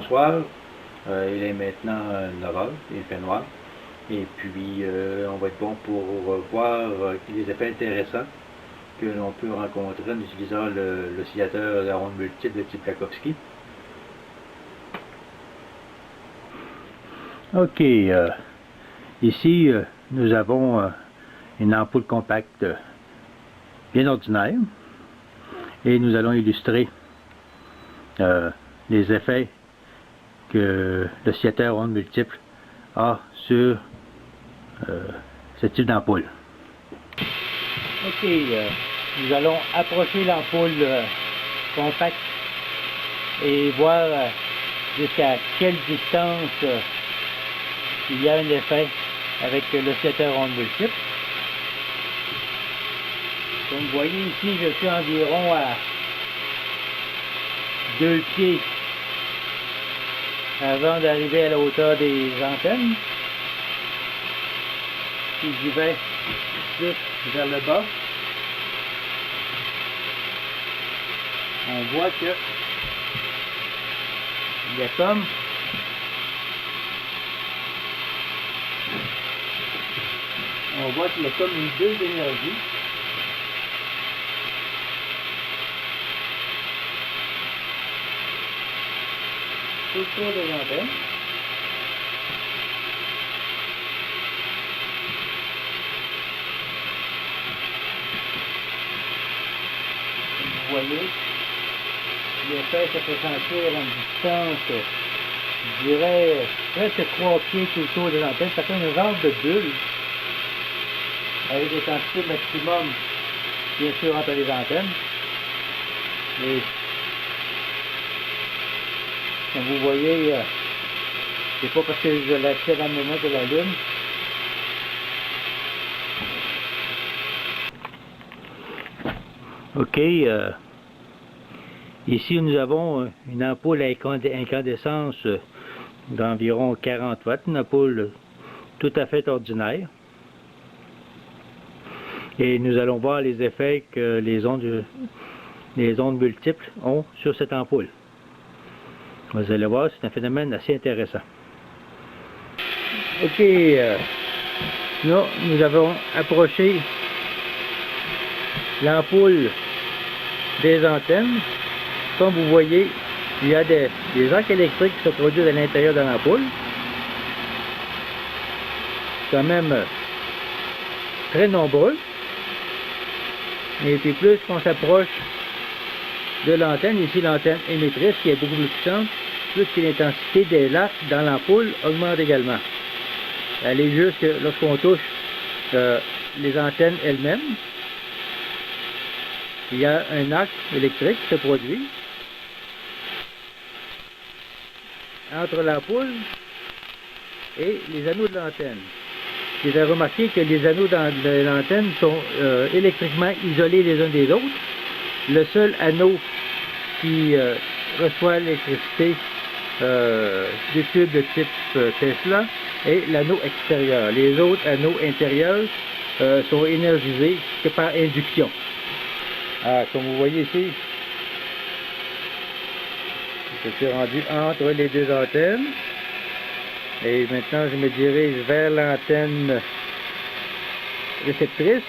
bonsoir. Il est maintenant 9 h, il fait noir. Et puis, on va être bon pour voir les effets intéressants que l'on peut rencontrer en utilisant l'oscillateur à ondes multiples de type Lakowski. Ok, ici, nous avons une ampoule compacte bien ordinaire et nous allons illustrer les effets que l'oscillateur à ondes multiples a sur ce type d'ampoule. Ok, nous allons approcher l'ampoule compacte et voir jusqu'à quelle distance il y a un effet avec l'oscillateur à ondes multiples. Comme vous voyez ici, je suis environ à 2 pieds avant d'arriver à la hauteur des antennes. Si j'y vais plus vers le bas, on voit que il y a comme une bulle d'énergie autour des antennes. Vous voyez, l'effet se fait sentir à une distance, je dirais, presque 3 pieds tout autour des antennes. Ça fait une genre de bulle avec des densités maximum, bien sûr, entre les antennes. Et comme vous voyez, c'est pas parce que je l'attire à moment de la lune. Ok, ici nous avons une ampoule à incandescence d'environ 40 watts, une ampoule tout à fait ordinaire. Et nous allons voir les effets que les ondes multiples ont sur cette ampoule. Vous allez voir, c'est un phénomène assez intéressant. Ok, là, nous avons approché l'ampoule des antennes. Comme vous voyez, il y a des arcs électriques qui se produisent à l'intérieur de l'ampoule. Quand même très nombreux. Et puis plus qu'on s'approche de l'antenne, ici l'antenne émettrice qui est beaucoup plus puissante, plus que l'intensité des lacs dans l'ampoule augmente également. Elle est juste que lorsqu'on touche les antennes elles-mêmes, il y a un arc électrique qui se produit entre l'ampoule et les anneaux de l'antenne. Vous avez remarqué que les anneaux de l'antenne sont électriquement isolés les uns des autres. Le seul anneau qui reçoit l'électricité du tube de type Tesla est l'anneau extérieur. Les autres anneaux intérieurs sont énergisés que par induction. Comme vous voyez ici, je suis rendu entre les deux antennes. Et maintenant, je me dirige vers l'antenne réceptrice.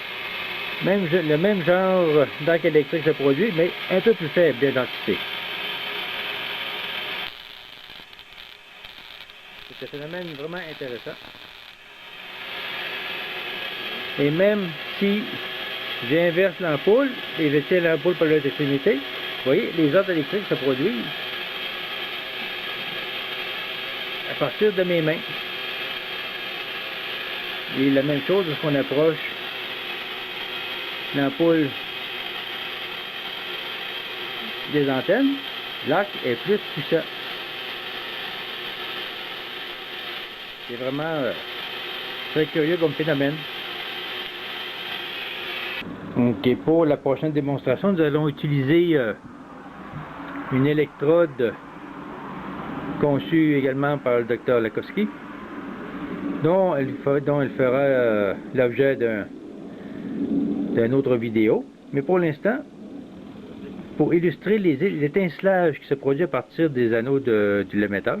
Le même genre d'arc électrique se produit, mais un peu plus faible de densité. C'est un phénomène vraiment intéressant. Et même si j'inverse l'ampoule et je tiens l'ampoule par l'autre extrémité, vous voyez, les ondes électriques se produisent à partir de mes mains. Et la même chose lorsqu'on approche l'ampoule des antennes, l'arc est plus puissant. C'est vraiment très curieux comme phénomène. Ok, pour la prochaine démonstration, nous allons utiliser une électrode conçue également par le Dr Lakowski, dont elle fera l'objet d'une autre vidéo. Mais pour l'instant, pour illustrer l'étincelage qui se produit à partir des anneaux de l'émetteur.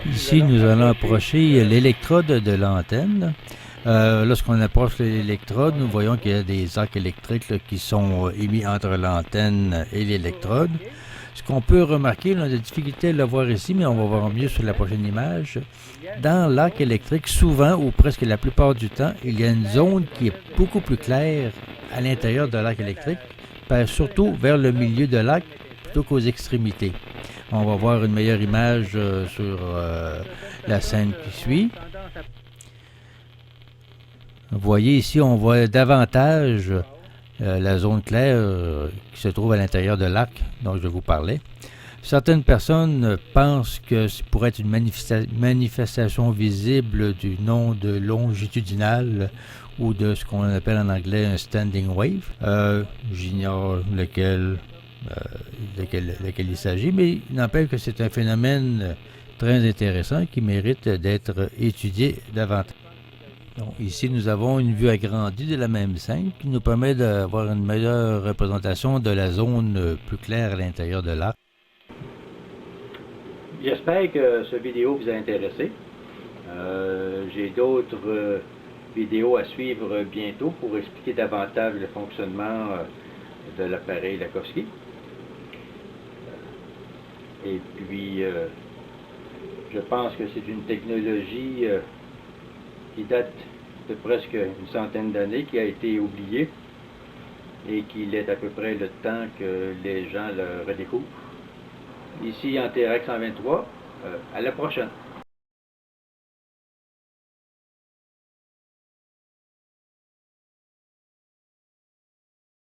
Ici, nous allons approcher l'électrode de l'antenne. Lorsqu'on approche l'électrode, nous voyons qu'il y a des arcs électriques là, qui sont émis entre l'antenne et l'électrode. Ce qu'on peut remarquer, on a des difficultés à le voir ici, mais on va voir mieux sur la prochaine image. Dans l'arc électrique, souvent ou presque la plupart du temps, il y a une zone qui est beaucoup plus claire à l'intérieur de l'arc électrique, surtout vers le milieu de l'arc plutôt qu'aux extrémités. On va voir une meilleure image sur la scène qui suit. Vous voyez ici, on voit davantage la zone claire qui se trouve à l'intérieur de l'arc dont je vous parlais. Certaines personnes pensent que ce pourrait être une manifestation visible du nom de longitudinal ou de ce qu'on appelle en anglais un standing wave. J'ignore lequel il s'agit, mais il n'empêche que c'est un phénomène très intéressant qui mérite d'être étudié davantage. Donc, ici, nous avons une vue agrandie de la même scène qui nous permet d'avoir une meilleure représentation de la zone plus claire à l'intérieur de l'arc. J'espère que cette vidéo vous a intéressé. J'ai d'autres vidéos à suivre bientôt pour expliquer davantage le fonctionnement de l'appareil Lakhovsky. Et puis, je pense que c'est une technologie qui date de presque une centaine d'années, qui a été oubliée et qu'il est à peu près le temps que les gens le redécouvrent. Ici, Anterac 123, à la prochaine.